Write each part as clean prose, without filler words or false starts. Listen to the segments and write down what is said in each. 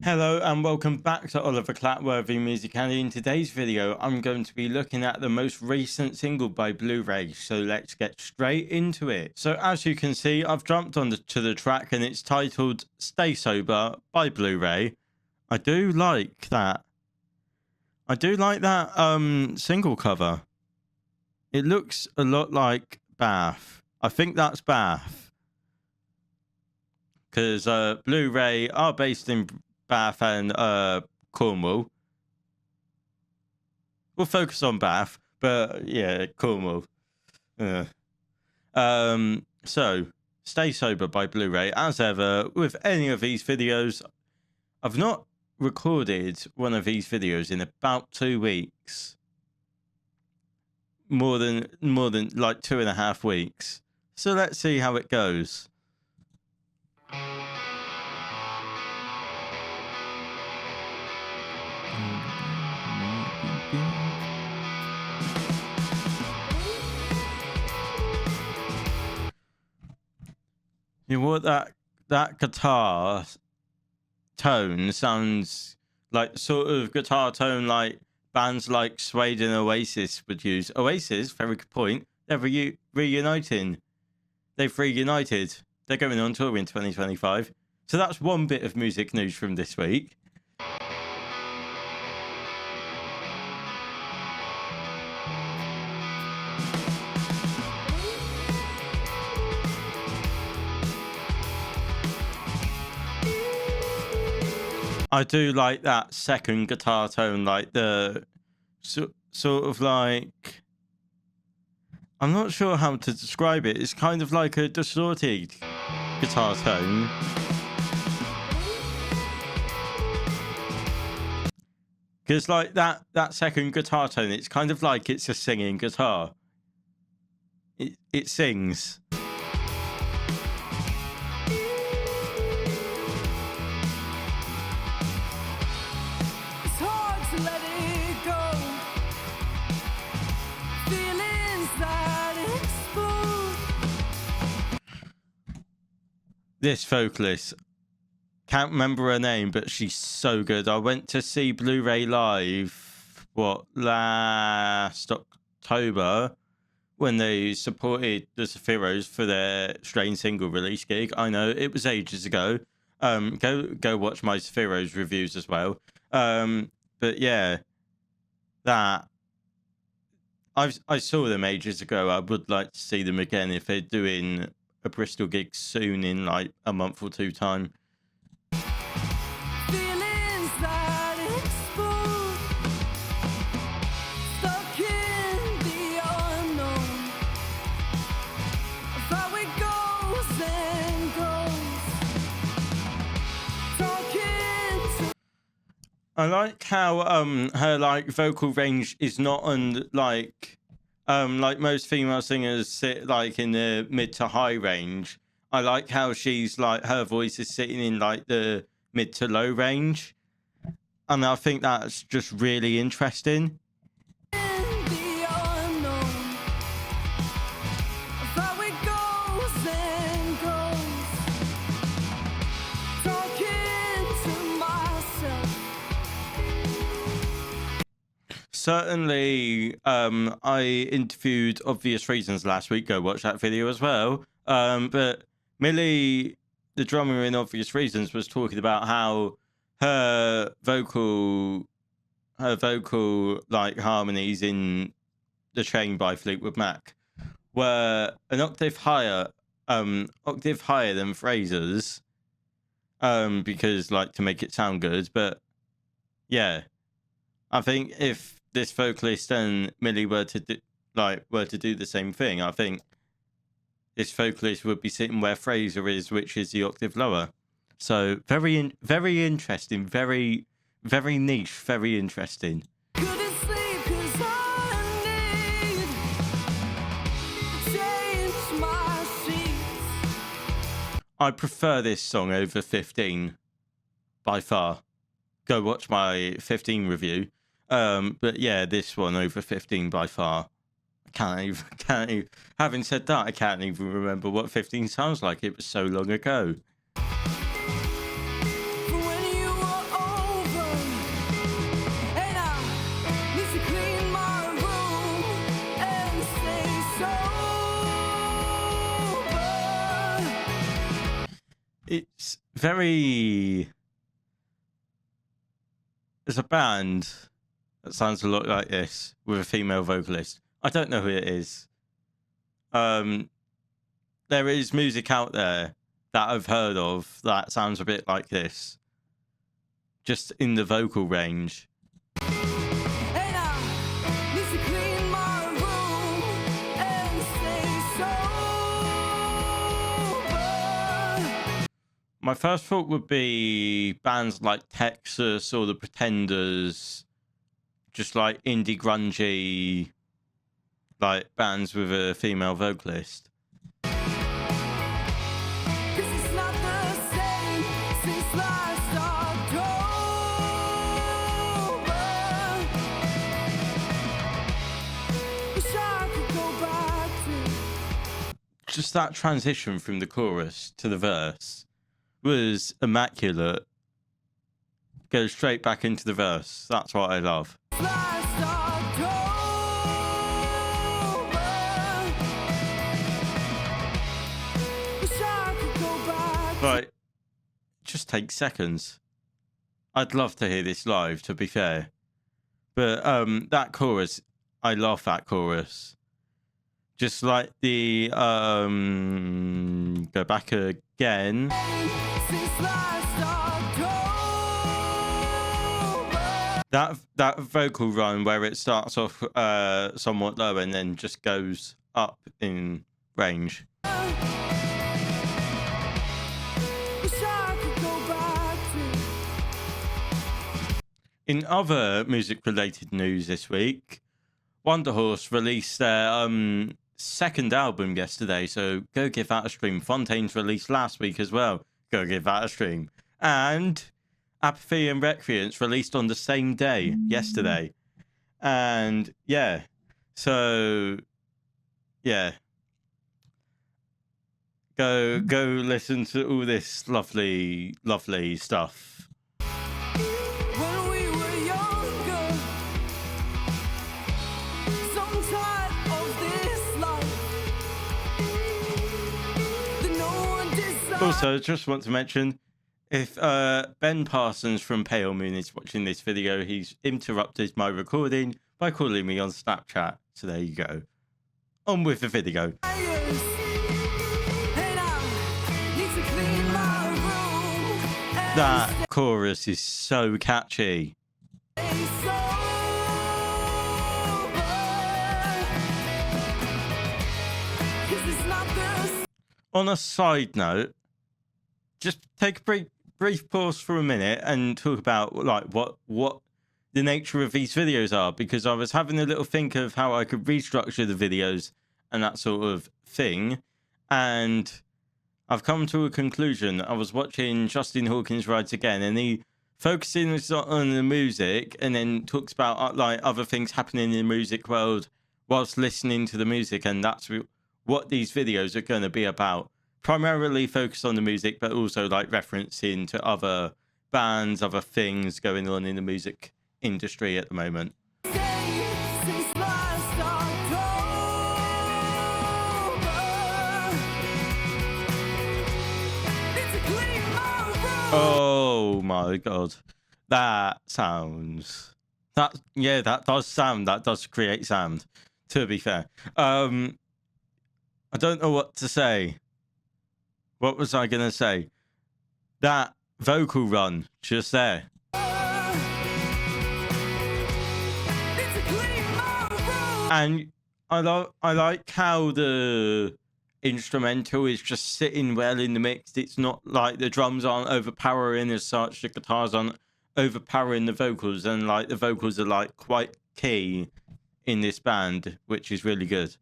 Hello and welcome back to Oliver Clatworthy Music, and in today's video I'm going to be looking at the most recent single by Blu-ray, so let's get straight into it. So as you can see, I've jumped on to the track and it's titled Stay Sober by Blu-ray. I do like that single cover. It looks a lot like Bath. I think that's Bath, because Blu-ray are based in Bath and Cornwall. We'll focus on Bath, but yeah, Cornwall. So Stay Sober by Blu-ray. As ever with any of these videos, I've not recorded one of these videos in about 2 weeks. More than like 2.5 weeks. So let's see how it goes. You know what, that guitar tone sounds like sort of guitar tone like bands like Suede and Oasis would use. Oasis, very good point. They're reuniting. They've reunited. They're going on tour in 2025. So that's one bit of music news from this week. I do like that second guitar tone, like the sort of like, I'm not sure how to describe it. It's kind of like a distorted guitar tone. Because like that second guitar tone, it's kind of like it's a singing guitar. It sings. This vocalist, can't remember her name, but she's so good. I went to see Blu-ray live, last October, when they supported the Sephiros for their Strange single release gig. I know, it was ages ago. Go watch my Sephiros reviews as well. But yeah, that I saw them ages ago. I would like to see them again if they're doing a Bristol gig soon in like a month or two time. I like how her like vocal range is not on like most female singers sit like in the mid to high range. I like how she's like, her voice is sitting in like the mid to low range, and I think that's just really interesting. Certainly, I interviewed Obvious Reasons last week. Go watch that video as well. But Millie, the drummer in Obvious Reasons, was talking about how her vocal like harmonies in The Chain by Fleetwood Mac were an octave higher than Fraser's, because like to make it sound good. But yeah, I think if this vocalist and Millie were to do the same thing, I think this vocalist would be sitting where Fraser is, which is the octave lower. So very interesting, very niche, very interesting. I prefer this song over 15 by far. Go watch my 15 review. But yeah, this one over 15 by far. Can't even. Having said that, I can't even remember what 15 sounds like. It was so long ago. When you were very... There's a band that sounds a lot like this with a female vocalist. I don't know who it is. There is music out there that I've heard of that sounds a bit like this, just in the vocal range. My first thought would be bands like Texas or The Pretenders, just like indie grungy, like bands with a female vocalist. Just that transition from the chorus to the verse was immaculate. Go straight back into the verse. That's what I love. Right, just take seconds. I'd love to hear this live, to be fair. But that chorus, I love that chorus. Just like the go back again. That vocal run where it starts off somewhat low and then just goes up in range. In other music-related news this week, Wonderhorse released their second album yesterday, so go give that a stream. Fontaine's released last week as well. Go give that a stream. And Apathy and Recreance released on the same day, yesterday. And yeah, so yeah. Go listen to all this lovely, lovely stuff. Also, just want to mention, if Ben Parsons from Pale Moon is watching this video, he's interrupted my recording by calling me on Snapchat. So there you go. On with the video. That chorus is so catchy. On a side note, just take a brief pause for a minute and talk about like what the nature of these videos are, because I was having a little think of how I could restructure the videos and that sort of thing, and I've come to a conclusion. I was watching Justin Hawkins Rides Again, and he focuses on the music and then talks about like other things happening in the music world whilst listening to the music, and that's what these videos are going to be about. Primarily focused on the music, but also like referencing to other bands, other things going on in the music industry at the moment. Oh my god, that sounds, that does create sound, to be fair. I don't know what to say. What was I gonna say? That vocal run just there. And I like how the instrumental is just sitting well in the mix. It's not like the drums aren't overpowering as such, the guitars aren't overpowering the vocals, and like the vocals are like quite key in this band, which is really good.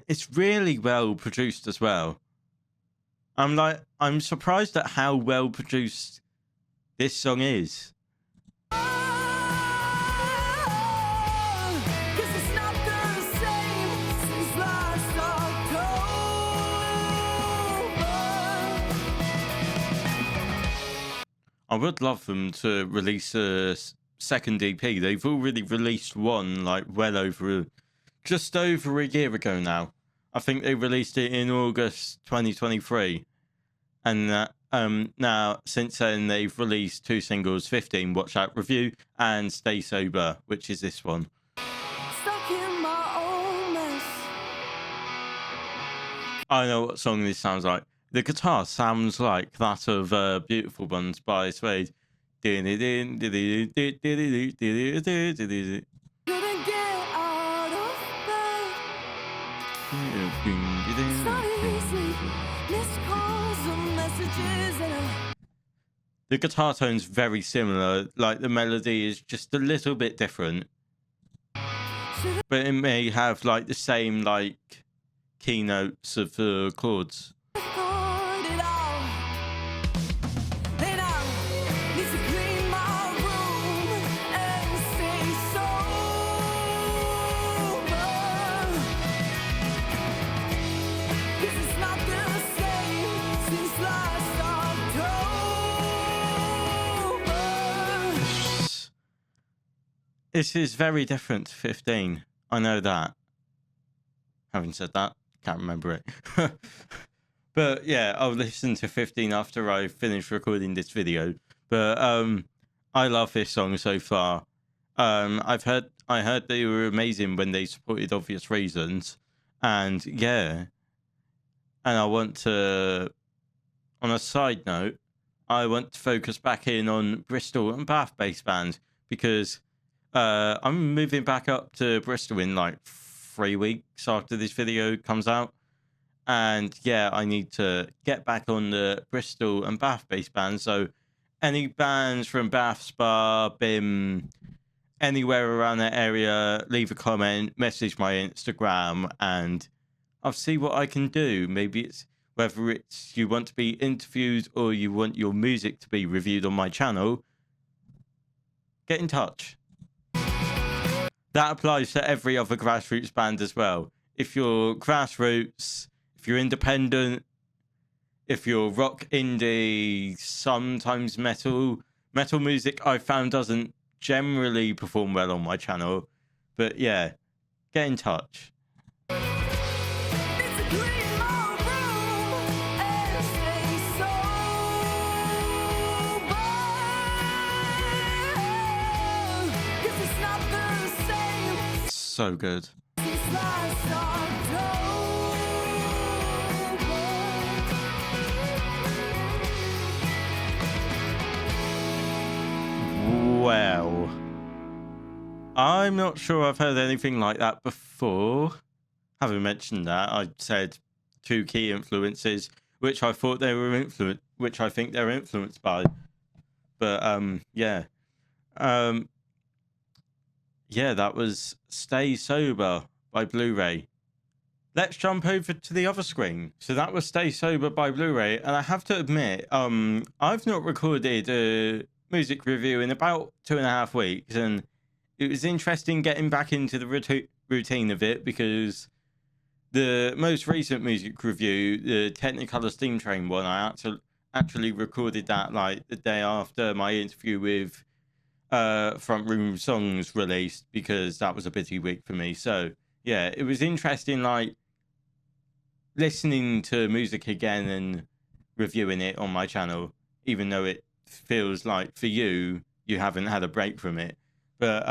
It's really well produced as well. I'm surprised at how well produced this song is. I would love them to release a second EP. They've already released one like just over a year ago now. I think they released it in August 2023. And now, since then, they've released 2 singles, 15, Watch That Review, and Stay Sober, which is this one. Stuck in my own mess. I know what song this sounds like. The guitar sounds like that of Beautiful Ones by Suede. Couldn't get out of bed. It's not easy. Missed calls and messages and The guitar tone's very similar, like the melody is just a little bit different. But it may have like the same like keynotes of the chords. thought it all. Then I need to clean my room and stay sober. 'Cause it's not the same since last October. This is very different to 15. I know that. Having said that, can't remember it. But yeah, I'll listen to 15 after I finish recording this video. But I love this song so far. I heard they were amazing when they supported Obvious Reasons. And yeah. And I want to, on a side note, I want to focus back in on Bristol and Bath based band because I'm moving back up to Bristol in like 3 weeks after this video comes out. And yeah, I need to get back on the Bristol and Bath based bands. So any bands from Bath, Spa, BIM, anywhere around that area, leave a comment, message my Instagram, and I'll see what I can do. Maybe it's whether it's you want to be interviewed or you want your music to be reviewed on my channel. Get in touch. That applies to every other grassroots band as well. If you're grassroots, if you're independent, if you're rock, indie, sometimes metal music I found doesn't generally perform well on my channel. But yeah, get in touch. Need to clean my room and stay sober. 'Cause it's not the same So good. since last October. Well, I'm not sure I've heard anything like that before. Having mentioned that, I said 2 key influences, which I thought they were which I think they're influenced by. But yeah, that was Stay Sober by Blu-ray. Let's jump over to the other screen. So that was Stay Sober by Blu-ray, and I have to admit, I've not recorded a music review in about 2.5 weeks, and it was interesting getting back into the routine of it because the most recent music review, the Technicolor Steam Train one, I actually recorded that like the day after my interview with Front Room Songs released because that was a busy week for me. So yeah, it was interesting like listening to music again and reviewing it on my channel, even though it feels like for you haven't had a break from it. But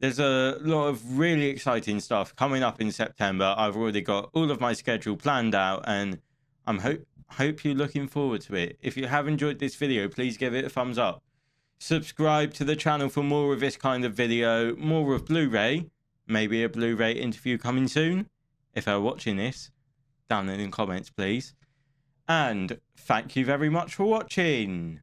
there's a lot of really exciting stuff coming up in September. I've already got all of my schedule planned out, and I'm hope you're looking forward to it. If you have enjoyed this video, please give it a thumbs up. Subscribe to the channel for more of this kind of video, more of Blu-ray, maybe a Blu-ray interview coming soon. If you're watching this, down in the comments, please. And thank you very much for watching.